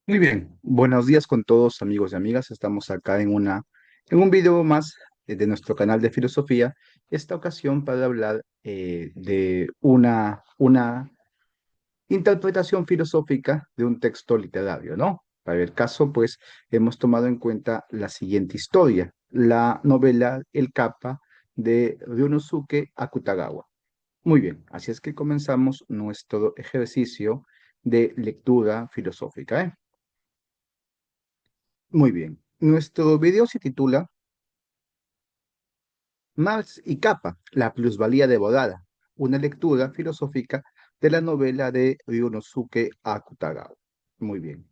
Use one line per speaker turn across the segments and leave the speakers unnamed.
Muy bien, buenos días con todos amigos y amigas. Estamos acá en un video más de nuestro canal de filosofía. Esta ocasión para hablar de una interpretación filosófica de un texto literario, ¿no? Para el caso, pues, hemos tomado en cuenta la siguiente historia, la novela El Kappa de Ryunosuke Akutagawa. Muy bien, así es que comenzamos nuestro ejercicio de lectura filosófica, ¿eh? Muy bien. Nuestro video se titula Marx y Capa, la plusvalía devorada, una lectura filosófica de la novela de Ryunosuke Akutagawa. Muy bien.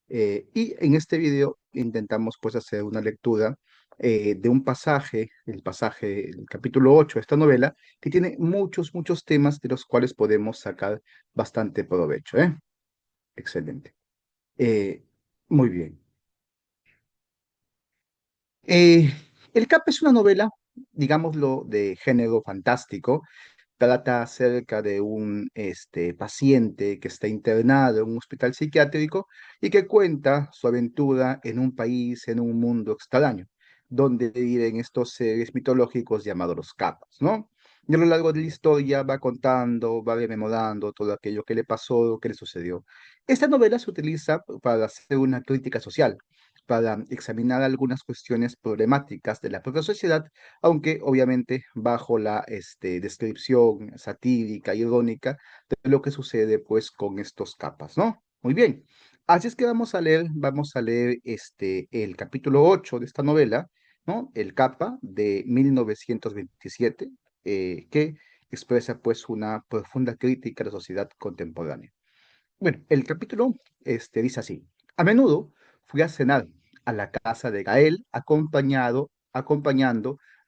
Y en este video intentamos pues hacer una lectura de un pasaje, el pasaje, el capítulo 8 de esta novela, que tiene muchos temas de los cuales podemos sacar bastante provecho, ¿eh? Excelente. Eh, Muy bien. Eh, El Cap es una novela, digámoslo, de género fantástico. Trata acerca de un paciente que está internado en un hospital psiquiátrico y que cuenta su aventura en un país, en un mundo extraño, donde viven estos seres mitológicos llamados los Capas, ¿no? Y a lo largo de la historia va contando, va rememorando todo aquello que le pasó, que le sucedió. Esta novela se utiliza para hacer una crítica social, para examinar algunas cuestiones problemáticas de la propia sociedad, aunque obviamente bajo la descripción satírica, irónica de lo que sucede pues con estos capas, ¿no? Muy bien. Así es que vamos a leer el capítulo 8 de esta novela, ¿no? El Capa de 1927, que expresa pues una profunda crítica a la sociedad contemporánea. Bueno, el capítulo dice así: a menudo fui a cenar a la casa de Gael acompañando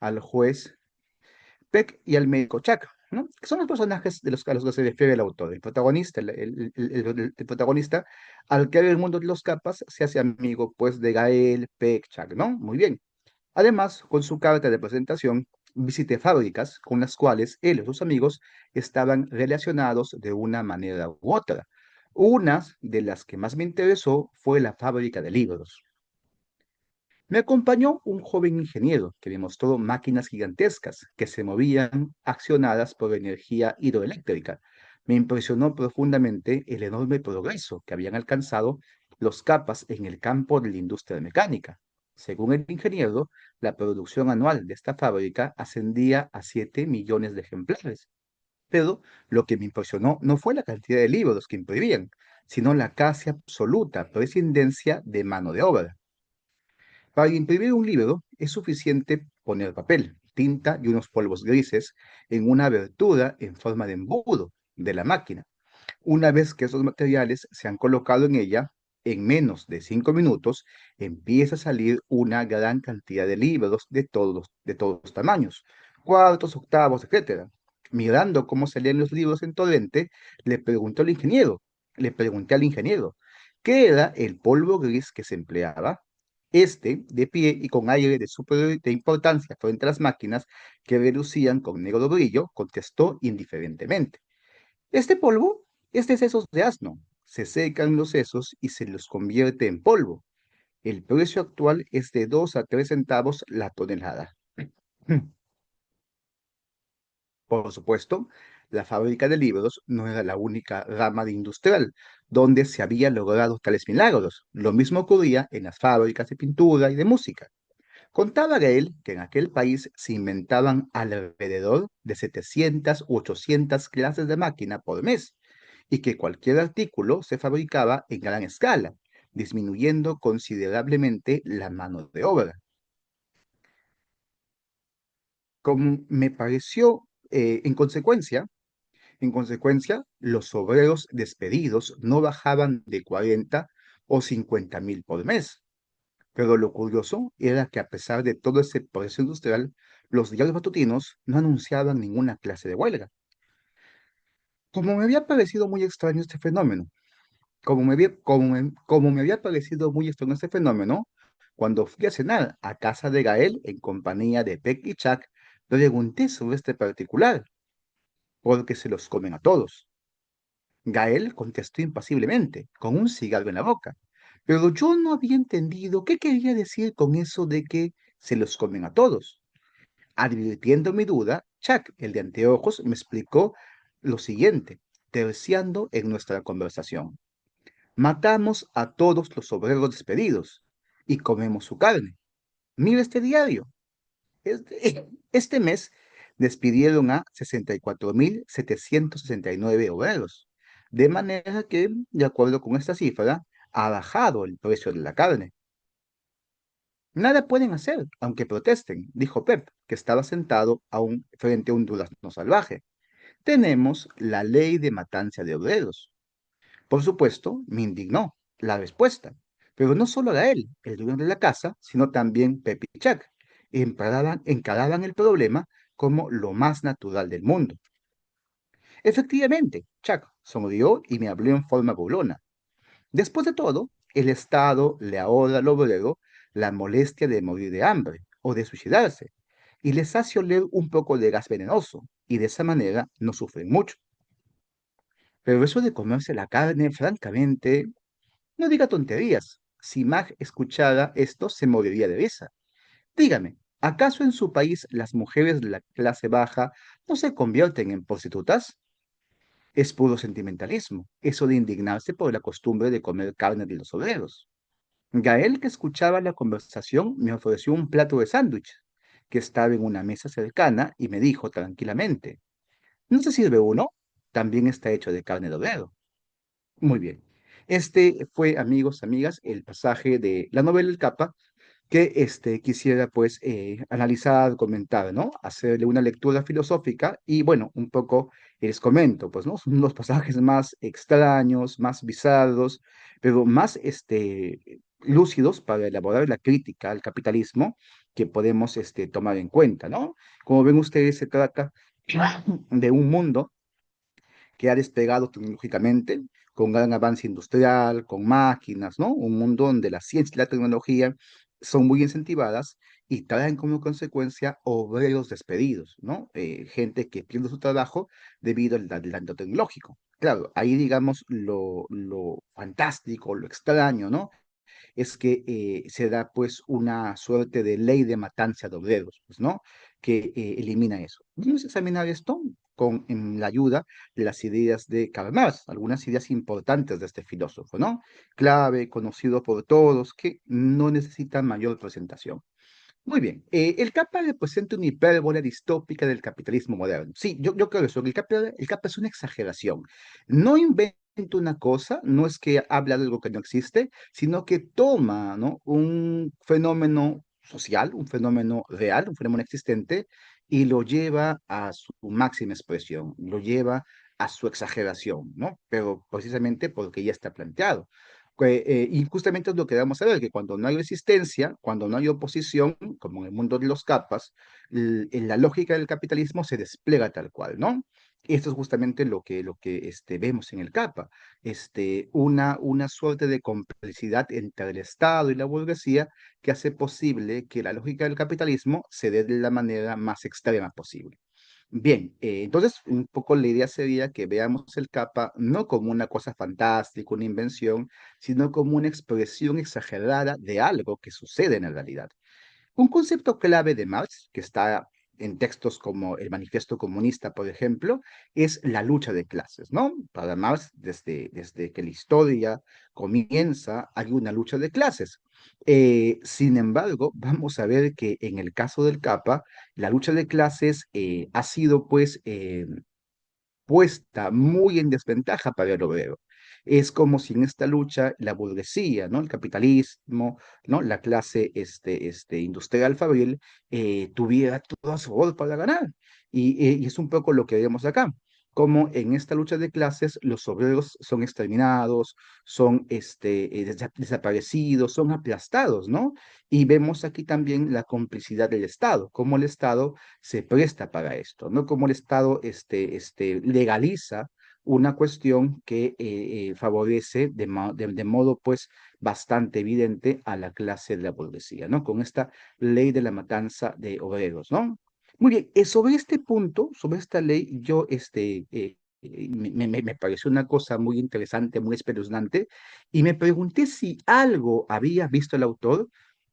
al juez Peck y al médico Chuck, ¿no? Que son los personajes a los que se refiere el autor. El protagonista, el protagonista, al crear el mundo de los capas, se hace amigo pues de Gael, Peck, Chuck, ¿no? Muy bien. Además, con su carta de presentación, visité fábricas con las cuales él y sus amigos estaban relacionados de una manera u otra. Una de las que más me interesó fue la fábrica de libros. Me acompañó un joven ingeniero que me mostró máquinas gigantescas que se movían accionadas por energía hidroeléctrica. Me impresionó profundamente el enorme progreso que habían alcanzado los capas en el campo de la industria mecánica. Según el ingeniero, la producción anual de esta fábrica ascendía a 7 millones de ejemplares. Pero lo que me impresionó no fue la cantidad de libros que imprimían, sino la casi absoluta prescindencia de mano de obra. Para imprimir un libro es suficiente poner papel, tinta y unos polvos grises en una abertura en forma de embudo de la máquina. Una vez que esos materiales se han colocado en ella, en menos de 5 minutos empieza a salir una gran cantidad de libros de todos los tamaños, cuartos, octavos, etcétera. Mirando cómo salían los libros en torrente, le pregunté al ingeniero, ¿qué era el polvo gris que se empleaba? De pie y con aire de importancia frente a las máquinas que relucían con negro brillo, contestó indiferentemente. Este polvo es de sesos de asno. Se secan los sesos y se los convierte en polvo. El precio actual es de 2 a 3 centavos la tonelada. Por supuesto, la fábrica de libros no era la única rama de industrial donde se había logrado tales milagros. Lo mismo ocurría en las fábricas de pintura y de música. Contaba Gael que en aquel país se inventaban alrededor de 700 u 800 clases de máquina por mes y que cualquier artículo se fabricaba en gran escala, disminuyendo considerablemente la mano de obra. Como me pareció, en consecuencia, los obreros despedidos no bajaban de 40 o 50.000 por mes. Pero lo curioso era que a pesar de todo ese proceso industrial, los diarios matutinos no anunciaban ninguna clase de huelga. Como me había parecido muy extraño este fenómeno, como me había parecido muy extraño este fenómeno, cuando fui a cenar a casa de Gael en compañía de Peck y Chuck, le pregunté sobre este particular, porque se los comen a todos. Gael contestó impasiblemente, con un cigarro en la boca. Pero yo no había entendido qué quería decir con eso de que se los comen a todos. Advirtiendo mi duda, Chuck, el de anteojos, me explicó lo siguiente, terciando en nuestra conversación. Matamos a todos los obreros despedidos y comemos su carne. Mira este diario. Este mes despidieron a 64.769 obreros, de manera que, de acuerdo con esta cifra, ha bajado el precio de la carne. Nada pueden hacer, aunque protesten, dijo Pep, que estaba sentado aún frente a un durazno salvaje. Tenemos la ley de matanza de obreros. Por supuesto, me indignó la respuesta, pero no solo era él, el dueño de la casa, sino también Pep y Chuck. Encaraban el problema como lo más natural del mundo. Efectivamente, Chuck sonrió y me habló en forma burlona. Después de todo, el Estado le ahorra al obrero la molestia de morir de hambre o de suicidarse y les hace oler un poco de gas venenoso y de esa manera no sufren mucho. Pero eso de comerse la carne, francamente, no diga tonterías. Si Mag escuchara esto, se moriría de risa. Dígame, ¿acaso en su país las mujeres de la clase baja no se convierten en prostitutas? Es puro sentimentalismo, eso de indignarse por la costumbre de comer carne de los obreros. Gael, que escuchaba la conversación, me ofreció un plato de sándwich que estaba en una mesa cercana y me dijo tranquilamente, ¿no se sirve uno? También está hecho de carne de obrero. Muy bien. Este fue, amigos, amigas, el pasaje de la novela El Capa que quisiera pues analizar, comentar, ¿no? Hacerle una lectura filosófica y bueno, un poco les comento, pues, ¿no? Son los pasajes más extraños, más bizarros, pero más lúcidos para elaborar la crítica al capitalismo que podemos tomar en cuenta, ¿no? Como ven ustedes, se trata de un mundo que ha despegado tecnológicamente, con gran avance industrial, con máquinas, ¿no? Un mundo donde la ciencia y la tecnología son muy incentivadas y traen como consecuencia obreros despedidos, ¿no? Gente que pierde su trabajo debido al adelanto tecnológico. Claro, ahí digamos lo fantástico, lo extraño, ¿no? Es que se da pues una suerte de ley de matanza de obreros, pues, ¿no? Que elimina eso. Vamos a examinar esto en la ayuda de las ideas de Karl Marx, algunas ideas importantes de este filósofo, ¿no? Clave, conocido por todos, que no necesitan mayor presentación. Muy bien. El Capa representa una hipérbole distópica del capitalismo moderno. Sí, yo creo eso. El Capa es una exageración. No inventa una cosa, no es que habla de algo que no existe, sino que toma, ¿no? Un fenómeno social, un fenómeno real, un fenómeno existente, y lo lleva a su máxima expresión, lo lleva a su exageración, ¿no? Pero precisamente porque ya está planteado. Y justamente es lo que vamos a ver, que cuando no hay resistencia, cuando no hay oposición, como en el mundo de los capas, en la lógica del capitalismo se despliega tal cual, ¿no? Esto es justamente lo que vemos en el capa, una suerte de complicidad entre el Estado y la burguesía que hace posible que la lógica del capitalismo se dé de la manera más extrema posible. Bien, entonces un poco la idea sería que veamos el capa no como una cosa fantástica, una invención, sino como una expresión exagerada de algo que sucede en la realidad. Un concepto clave de Marx, que está en textos como el Manifiesto Comunista, por ejemplo, es la lucha de clases, ¿no? Para Marx, desde que la historia comienza, hay una lucha de clases. Sin embargo, vamos a ver que en el caso del Capa, la lucha de clases ha sido pues puesta muy en desventaja para el obrero. Es como si en esta lucha la burguesía, ¿no? El capitalismo, ¿no? La clase industrial fabril tuviera todo a su favor para ganar. Y es un poco lo que vemos acá, como en esta lucha de clases los obreros son exterminados, son desaparecidos, son aplastados, ¿no? Y vemos aquí también la complicidad del Estado, cómo el Estado se presta para esto, ¿no? Como el Estado legaliza una cuestión que favorece de modo pues bastante evidente a la clase de la burguesía, ¿no? Con esta ley de la matanza de obreros, ¿no? Muy bien, sobre este punto, sobre esta ley, yo me pareció una cosa muy interesante, muy espeluznante, y me pregunté si algo había visto el autor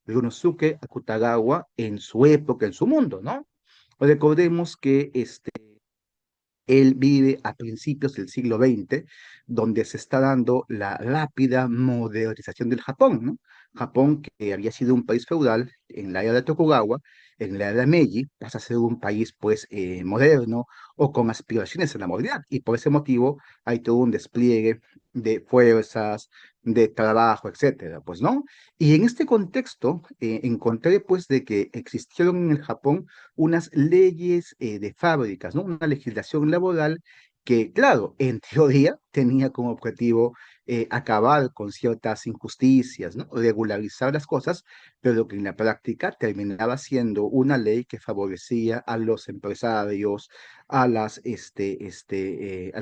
Ryunosuke Akutagawa en su época, en su mundo, ¿no? Recordemos que él vive a principios del siglo XX, donde se está dando la rápida modernización del Japón, ¿no? Japón, que había sido un país feudal en la era de Tokugawa, en la era de Meiji, pasa a ser un país, pues, moderno o con aspiraciones a la modernidad. Y por ese motivo hay todo un despliegue de fuerzas, de trabajo, etcétera, pues, ¿no? Y en este contexto, encontré, pues, de que existieron en el Japón unas leyes de fábricas, ¿no? Una legislación laboral que, claro, en teoría tenía como objetivo acabar con ciertas injusticias, ¿no? Regularizar las cosas, pero que en la práctica terminaba siendo una ley que favorecía a los empresarios, al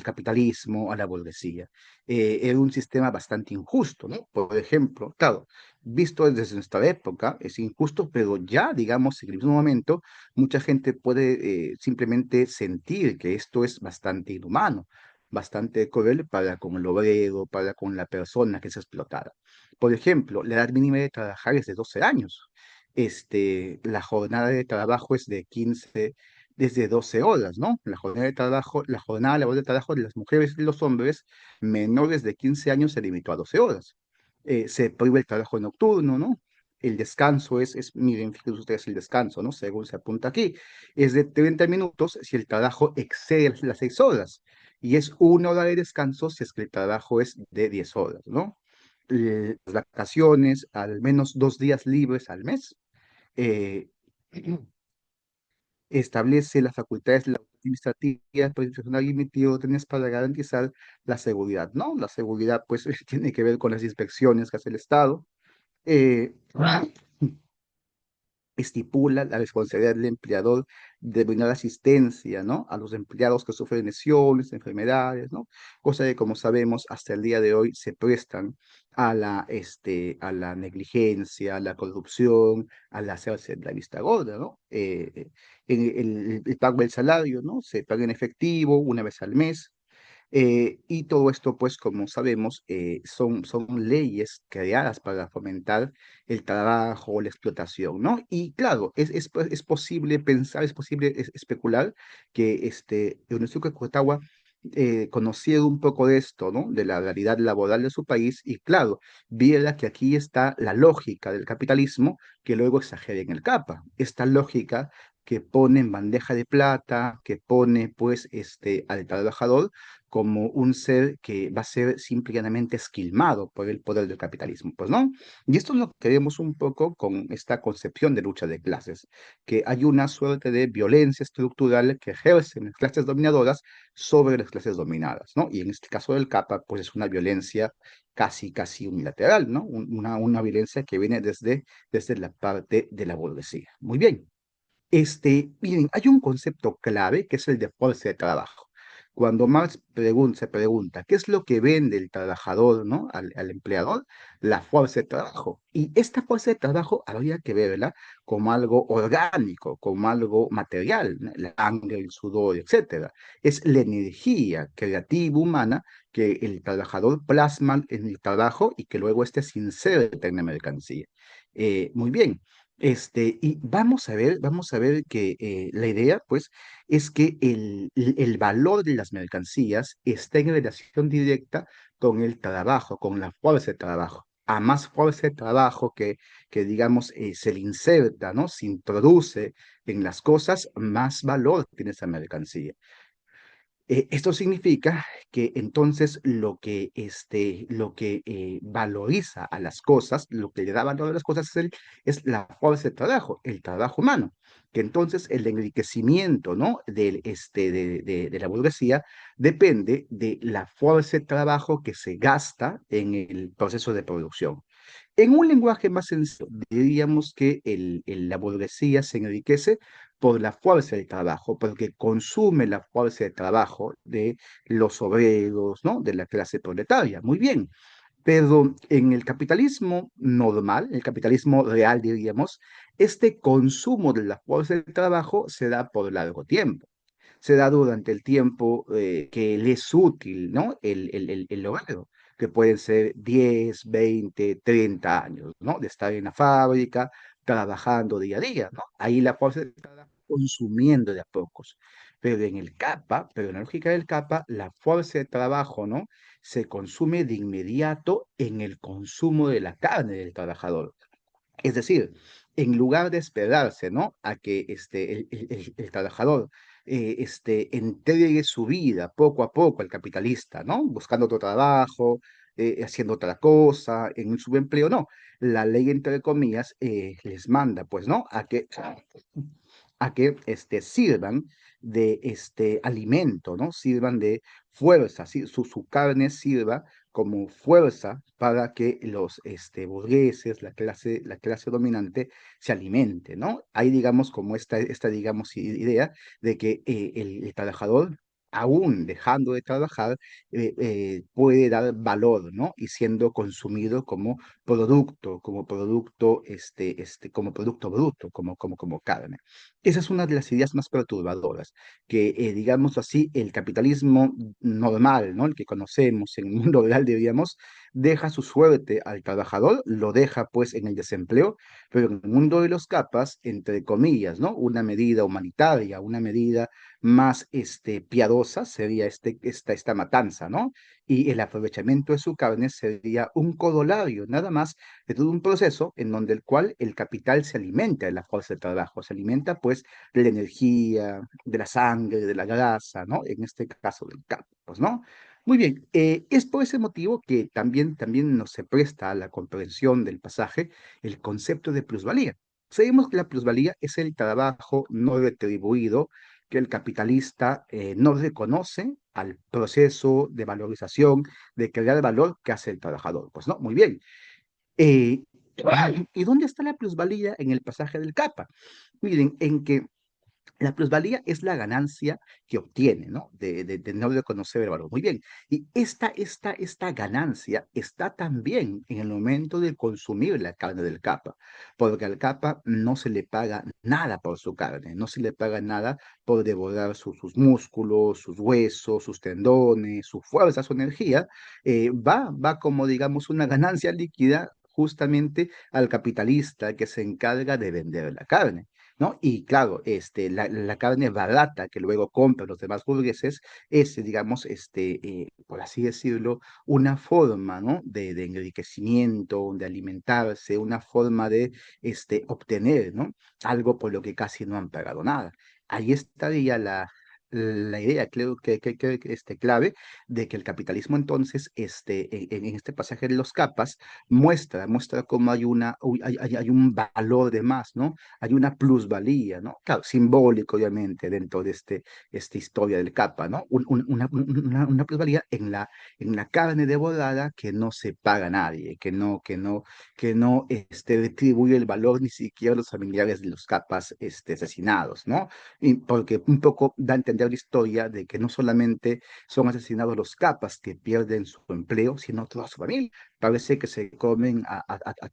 capitalismo, a la burguesía. Era un sistema bastante injusto, ¿no? Por ejemplo, claro, visto desde nuestra época, es injusto, pero ya, digamos, en el mismo momento, mucha gente puede simplemente sentir que esto es bastante inhumano, bastante cruel para con el obrero, para con la persona que es explotada. Por ejemplo, la edad mínima de trabajar es de 12 años. La jornada de trabajo es de 15, desde 12 horas, ¿no? La jornada de trabajo, la jornada laboral de trabajo de las mujeres y los hombres menores de 15 años se limitó a 12 horas. Se prohíbe el trabajo nocturno, ¿no? El descanso miren, fíjense ustedes el descanso, ¿no? Según se apunta aquí, es de 30 minutos si el trabajo excede las 6 horas y es 1 hora de descanso si es que el trabajo es de 10 horas, ¿no? Las vacaciones, al menos 2 días libres al mes. eh, Establece las facultades administrativas, pues, personal y órdenes para garantizar la seguridad, ¿no? La seguridad, pues, tiene que ver con las inspecciones que hace el Estado. Eh, Estipula la responsabilidad del empleador de brindar asistencia, ¿no? A los empleados que sufren lesiones, enfermedades, ¿no? Cosa que, como sabemos, hasta el día de hoy se prestan a la negligencia, a la corrupción, al hacerse la vista gorda, ¿no? El pago del salario, ¿no? Se paga en efectivo una vez al mes, y todo esto, pues, como sabemos, son leyes creadas para fomentar el trabajo, la explotación, ¿no? Y claro, es posible pensar, es posible especular que Yonosuke Kotawa conociera un poco de esto, ¿no? De la realidad laboral de su país y, claro, viera que aquí está la lógica del capitalismo que luego exagera en el capa. Esta lógica que pone en bandeja de plata, que pone, pues, al trabajador como un ser que va a ser simplemente esquilmado por el poder del capitalismo, pues no. Y esto es lo que vemos un poco con esta concepción de lucha de clases, que hay una suerte de violencia estructural que ejercen las clases dominadoras sobre las clases dominadas, ¿no? Y en este caso del Capa, pues es una violencia casi unilateral, ¿no? Una violencia que viene desde la parte de la burguesía. Muy bien. Miren, hay un concepto clave que es el de fuerza de trabajo. Cuando Marx se pregunta qué es lo que vende el trabajador, ¿no? Al empleador, la fuerza de trabajo. Y esta fuerza de trabajo habría que verla como algo orgánico, como algo material, ¿no? La sangre, el sudor, etcétera. Es la energía creativa humana que el trabajador plasma en el trabajo y que luego se inserta en la mercancía. Muy bien. Y vamos a ver que la idea, pues, es que el valor de las mercancías está en relación directa con el trabajo, con la fuerza de trabajo. A más fuerza de trabajo que digamos, se le inserta, ¿no? Se introduce en las cosas, más valor tiene esa mercancía. Esto significa que entonces lo que valoriza a las cosas, lo que le da valor a las cosas es la fuerza de trabajo, el trabajo humano. Que entonces el enriquecimiento, ¿no? De la burguesía depende de la fuerza de trabajo que se gasta en el proceso de producción. En un lenguaje más sencillo, diríamos que la burguesía se enriquece por la fuerza del trabajo, porque consume la fuerza de trabajo de los obreros, ¿no? De la clase proletaria. Muy bien. Pero en el capitalismo normal, el capitalismo real, diríamos, este consumo de la fuerza del trabajo se da por largo tiempo. se da durante el tiempo que le es útil, ¿no? El horario, que pueden ser 10, 20, 30 años, ¿no? De estar en la fábrica, trabajando día a día, ¿no? Ahí la fuerza se está consumiendo de a pocos. Pero en el CAPA, pero en la lógica del CAPA, la fuerza de trabajo, ¿no? Se consume de inmediato en el consumo de la carne del trabajador. Es decir, en lugar de esperarse, ¿no? A que el trabajador entregue su vida poco a poco al capitalista, ¿no? Buscando otro trabajo, haciendo otra cosa, en un subempleo, no. La ley, entre comillas, les manda, pues, ¿no? A que sirvan de alimento, ¿no? Sirvan de fuerza, ¿sí? Su carne sirva como fuerza para que los burgueses, la clase dominante, se alimente, ¿no? Hay, digamos, como digamos, idea de que el trabajador, aún dejando de trabajar, puede dar valor, ¿no? Y siendo consumido como producto bruto, como carne. Esa es una de las ideas más perturbadoras, que digamos así, el capitalismo normal, ¿no? El que conocemos en el mundo real, diríamos, deja su suerte al trabajador, lo deja pues en el desempleo, pero en el mundo de los capas, entre comillas, ¿no? Una medida humanitaria, una medida más piadosa sería esta matanza, ¿no? Y el aprovechamiento de su carne sería un corolario, nada más, de todo un proceso en donde el cual el capital se alimenta de la fuerza de trabajo, se alimenta pues de la energía, de la sangre, de la grasa, ¿no? En este caso del campo, pues, ¿no? Muy bien, es por ese motivo que también nos se presta a la comprensión del pasaje el concepto de plusvalía. Sabemos que la plusvalía es el trabajo no retribuido que el capitalista no reconoce al proceso de valorización, de crear valor que hace el trabajador. Pues no, muy bien. Eh, ¿Y dónde está la plusvalía en el pasaje del capa? Miren, en que la plusvalía es la ganancia que obtiene, ¿no? De no reconocer el valor. Muy bien. Y esta ganancia está también en el momento de consumir la carne del capa, porque al capa no se le paga nada por su carne, no se le paga nada por devorar sus músculos, sus huesos, sus tendones, su fuerza, su energía. Va como, digamos, una ganancia líquida justamente al capitalista que se encarga de vender la carne. ¿No? Y claro, la carne barata que luego compran los demás burgueses es, digamos, por así decirlo, una forma, ¿no? De enriquecimiento, de alimentarse, una forma de obtener, ¿no? Algo por lo que casi no han pagado nada. Ahí estaría la idea, creo que clave de que el capitalismo entonces, en este pasaje de los capas, muestra cómo hay un valor de más, ¿no? Hay una plusvalía, ¿no? Claro, simbólico, obviamente, dentro de esta historia del capa, ¿no? Una plusvalía en la carne devorada que no se paga a nadie, que no retribuye el valor ni siquiera a los familiares de los capas asesinados, ¿no? Y porque un poco da a entender la historia de que no solamente son asesinados los capas que pierden su empleo, sino toda su familia. Parece que se comen a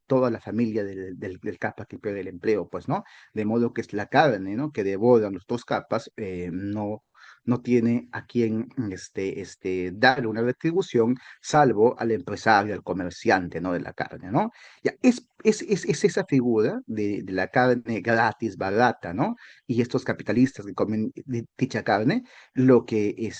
toda la familia del capa que pierde el empleo, pues, ¿no? De modo que es la carne, ¿no? Que devoran los dos capas, no tiene a quien darle una retribución, salvo al empresario, al comerciante, ¿no? De la carne, ¿no? Ya, es esa figura de la carne gratis, barata, ¿no? Y estos capitalistas que comen dicha carne, lo que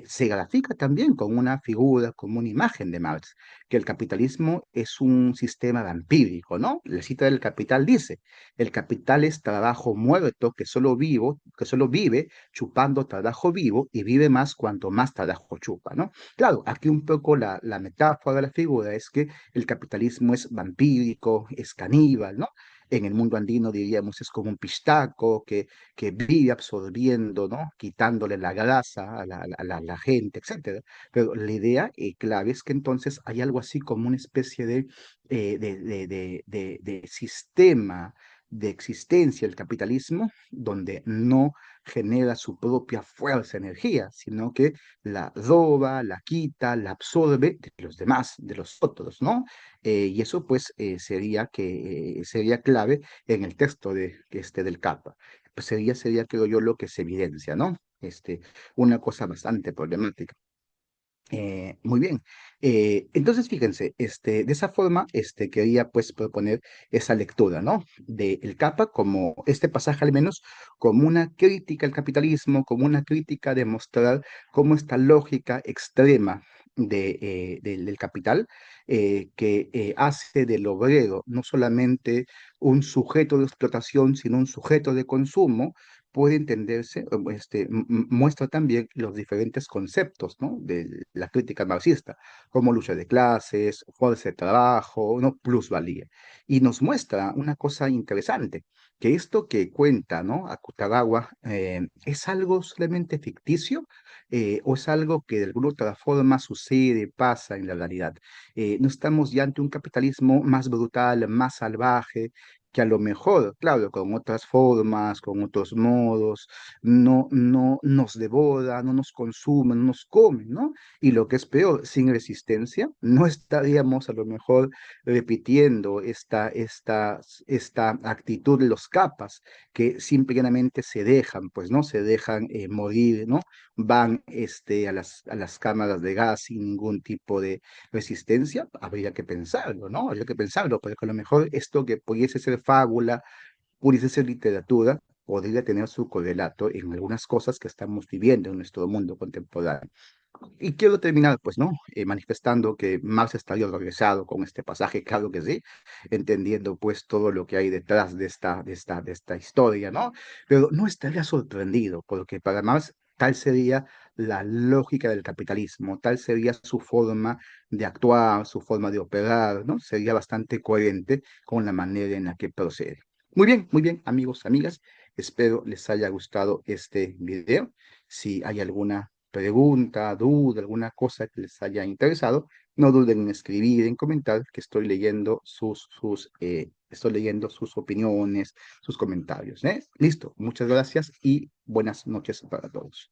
se grafica también con una figura, como una imagen de Marx, que el capitalismo es un sistema vampírico, ¿no? La cita del Capital dice, el capital es trabajo muerto que solo vive chupando trabajo vivo y vive más cuanto más trabajo chupa, ¿no? Claro, aquí un poco la metáfora de la figura es que el capitalismo es vampírico, es caníbal, ¿no? En el mundo andino diríamos es como un pistaco que vive absorbiendo, ¿no? Quitándole la grasa a la gente, etcétera. Pero la idea clave es que entonces hay algo así como una especie de sistema de existencia del capitalismo donde no genera su propia fuerza, energía, sino que la roba, la quita, la absorbe de los demás, de los otros, ¿no? Y eso pues sería clave en el texto del Capa. Pues sería, creo yo, lo que se evidencia, ¿no? una cosa bastante problemática. Muy bien. Entonces, fíjense, de esa forma, quería pues proponer esa lectura, ¿no? De el Capa como este pasaje al menos, como una crítica al capitalismo, como una crítica de mostrar cómo esta lógica extrema del capital, que hace del obrero no solamente un sujeto de explotación, sino un sujeto de consumo, puede entenderse, muestra también los diferentes conceptos, ¿no? De la crítica marxista, como lucha de clases, fuerza de trabajo, ¿no? Plusvalía. Y nos muestra una cosa interesante, que esto que cuenta, ¿no? Akutagawa, ¿es algo solamente ficticio o es algo que de alguna otra forma sucede, pasa en la realidad? No estamos ya ante un capitalismo más brutal, más salvaje, que a lo mejor, claro, con otras formas, con otros modos, no nos devora, no nos consume, no nos come, ¿no? Y lo que es peor, sin resistencia, no estaríamos a lo mejor repitiendo esta actitud de los capas, que simplemente se dejan, pues, ¿no? Se dejan morir, ¿no? Van a las cámaras de gas sin ningún tipo de resistencia, habría que pensarlo, ¿no? Habría que pensarlo, porque a lo mejor esto que pudiese ser fábula, pudiese ser literatura, podría tener su correlato en algunas cosas que estamos viviendo en nuestro mundo contemporáneo. Y quiero terminar, pues, ¿no? Manifestando que Marx estaría regresado con este pasaje, claro que sí, entendiendo, pues, todo lo que hay detrás de esta historia, ¿no? Pero no estaría sorprendido, porque para Marx tal sería la lógica del capitalismo, tal sería su forma de actuar, su forma de operar, ¿no? Sería bastante coherente con la manera en la que procede. Muy bien, amigos, amigas, espero les haya gustado este video. Si hay alguna pregunta, duda, alguna cosa que les haya interesado, no duden en escribir, en comentar, que estoy leyendo sus opiniones, sus comentarios, ¿eh? Listo, muchas gracias y buenas noches para todos.